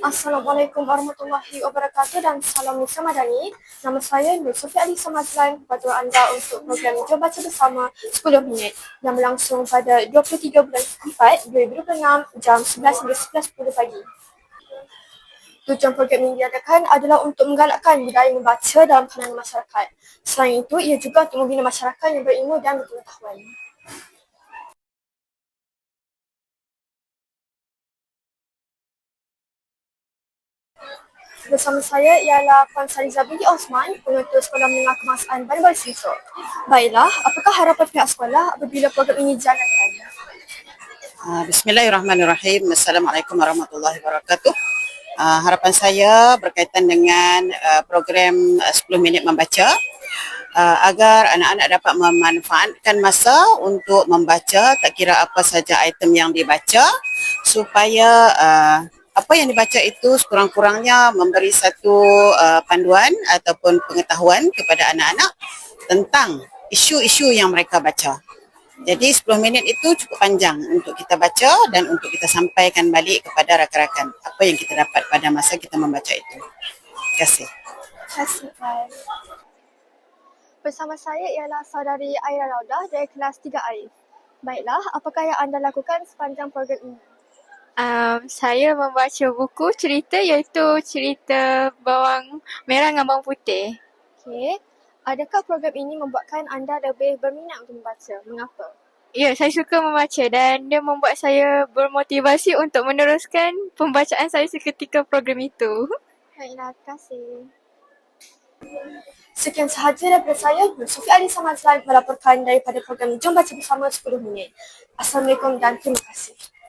Assalamualaikum warahmatullahi wabarakatuh dan salam Nisa Madani. Nama saya Nur Sufi Ali Samazlan, kepada anda untuk program Jom Baca Bersama 10 minit yang berlangsung pada 23 bulan 4, 2026 jam 11 hingga 11.10 pagi. Tujuan program ini diadakan adalah untuk menggalakkan budaya membaca dalam kalangan masyarakat. Selain itu, ia juga untuk membina masyarakat yang berilmu dan berpengetahuan. Bersama saya ialah Puan Saliza binti Osman, pengetua Sekolah Menengah Kebangsaan Bandar Sisok. Baiklah, apakah harapan pihak sekolah apabila program ini dijalankan? Bismillahirrahmanirrahim. Assalamualaikum warahmatullahi wabarakatuh. Harapan saya berkaitan dengan program 10 minit membaca agar anak-anak dapat memanfaatkan masa untuk membaca, tak kira apa saja item yang dibaca, supaya apa yang dibaca itu sekurang-kurangnya memberi satu panduan ataupun pengetahuan kepada anak-anak tentang isu-isu yang mereka baca. Jadi 10 minit itu cukup panjang untuk kita baca dan untuk kita sampaikan balik kepada rakan-rakan apa yang kita dapat pada masa kita membaca itu. Terima kasih. Terima kasih, Puan. Bersama saya ialah saudari Aira Raudah dari kelas 3 Alif. Baiklah, apakah yang anda lakukan sepanjang program ini? Saya membaca buku cerita iaitu cerita bawang merah dengan bawang putih. Okey. Adakah program ini membuatkan anda lebih berminat untuk membaca? Mengapa? Ya, saya suka membaca dan dia membuat saya bermotivasi untuk meneruskan pembacaan saya seketika program itu. Baiklah, terima kasih. Sekian sahaja daripada saya, Nur Sufi Ali Samazlan, melaporkan daripada program Jom Baca Bersama 10 minit. Assalamualaikum dan terima kasih.